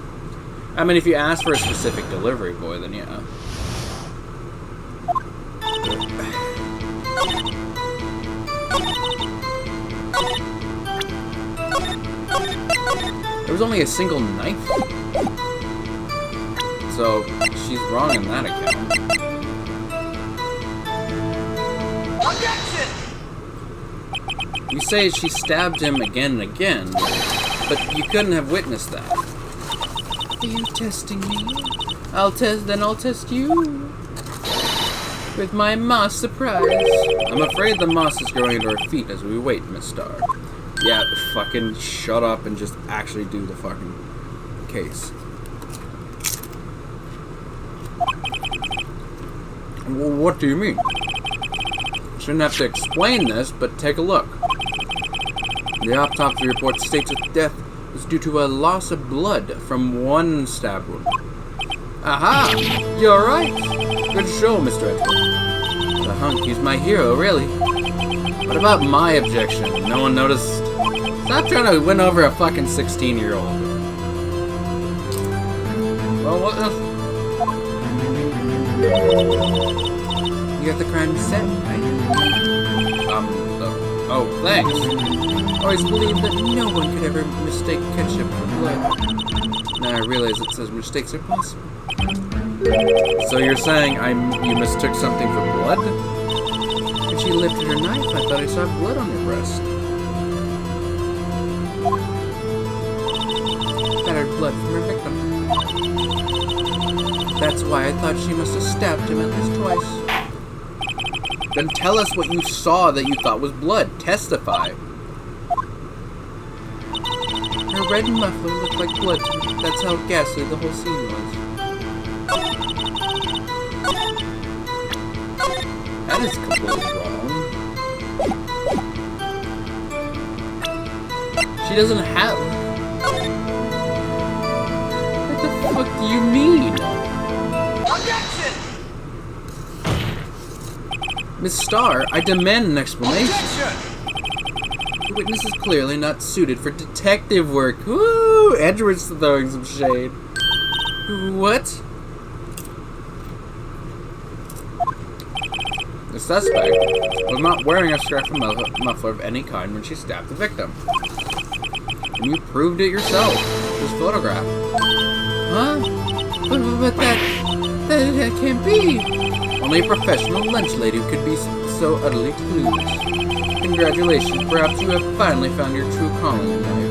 I mean, if you ask for a specific delivery boy, then yeah. There was only a single knife? So, she's wrong in that account. Objection! You say she stabbed him again and again, but you couldn't have witnessed that. Are you testing me? I'll test you. With my moss surprise. I'm afraid the moss is growing under our feet as we wait, Miss Starr. Yeah, fucking shut up and just actually do the fucking case. Well, what do you mean? Shouldn't have to explain this, but take a look. The autopsy report states that death was due to a loss of blood from one stab wound. Aha! You're right! Good show, Mr. Edward. The hunk, he's my hero, really. What about my objection? No one noticed? Stop trying to win over a fucking 16-year-old. Well, what else? You got the crime set, right? Oh, thanks. Always believed that no one could ever mistake ketchup for blood. Now I realize it says mistakes are possible. So you're saying you mistook something for blood? When she lifted her knife, I thought I saw blood on her breast. Battered blood from her victim. That's why I thought she must have stabbed him at least twice. Then tell us what you saw that you thought was blood. Testify. Her red muffler looked like blood to me. That's how ghastly the whole scene was. That is completely wrong. She doesn't have... What the fuck do you mean? Objection! Miss Starr, I demand an explanation. Objection! The witness is clearly not suited for detective work. Woo! Edward's throwing some shade. What? suspect was not wearing a scarf or muffler of any kind when she stabbed the victim. And you proved it yourself. This photograph. Huh? But that can't be. Only a professional lunch lady could be so utterly clueless. Congratulations, perhaps you have finally found your true calling in life.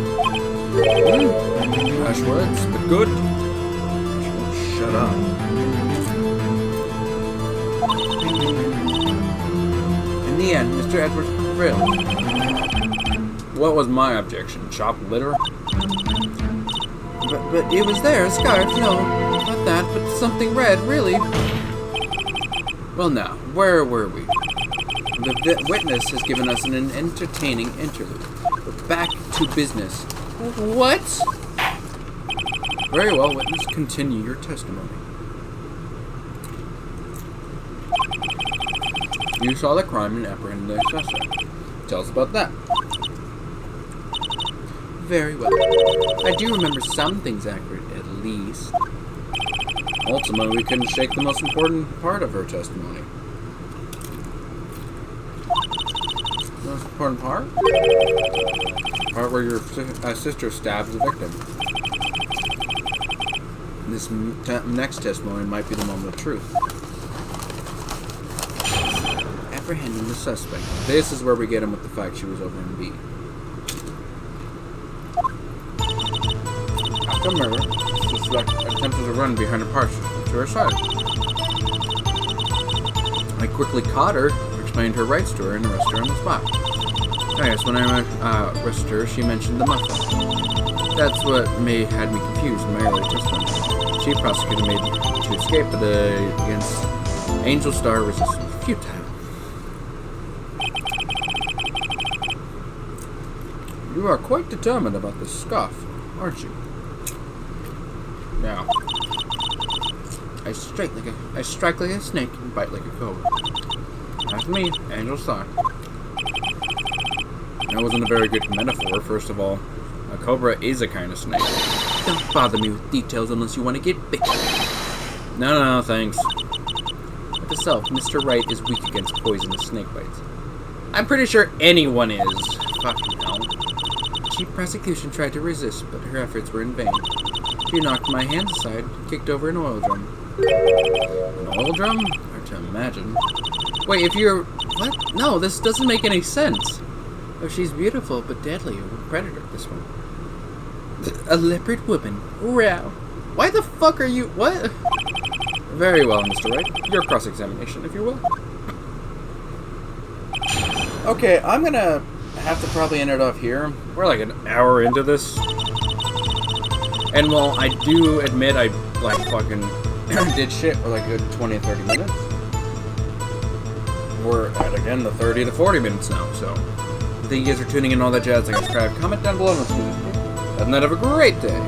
Harsh words, but good. Shut up. In the end, Mr. Edwards prevailed. What was my objection? Chopped litter? But it was there, a scarf, no, not that, but something red, really. Well now, where were we? The witness has given us an entertaining interlude. But back to business. What? Very well, witness, continue your testimony. You saw the crime and apprehended the suspect. Tell us about that. Very well. I do remember some things accurate, at least. Ultimately, we couldn't shake the most important part of her testimony. The most important part? The part where your sister stabs the victim. This next testimony might be the moment of truth. Apprehending the suspect. This is where we get him with the fact she was over in B. After murder, suspect attempted to run behind a partition to her side. I quickly caught her, explained her Wright story, and arrested her on the spot. Oh yes, when I arrested her, she mentioned the muffler. That's what had me confused in my early testimony. Chief prosecutor made to escape, but against Angel Star resistance was futile. You are quite determined about this scarf, aren't you? Now, I strike like a snake and bite like a cobra. That's me, Angel Star. That wasn't a very good metaphor. First of all, a cobra is a kind of snake. Don't bother me with details unless you want to get bitten. No, thanks. Like yourself, Mr. Wright is weak against poisonous snake bites. I'm pretty sure anyone is. Fucking hell. Chief prosecution tried to resist, but her efforts were in vain. She knocked my hands aside and kicked over an oil drum. An oil drum? Hard to imagine. Wait, if you're... What? No, this doesn't make any sense. Oh, she's beautiful, but deadly. A predator, this one. A leopard woman. Wow. Why the fuck are you... What? Very well, Mr. Wright. Your cross-examination, if you will. Okay, I'm gonna have to probably end it off here. We're like an hour into this. And while I do admit I, like, fucking did shit for like a good 20 or 30 minutes, we're at, again, the 30 to 40 minutes now, so thank you guys for tuning in and all that jazz. Like, subscribe, comment down below, and let's move. And then have a great day.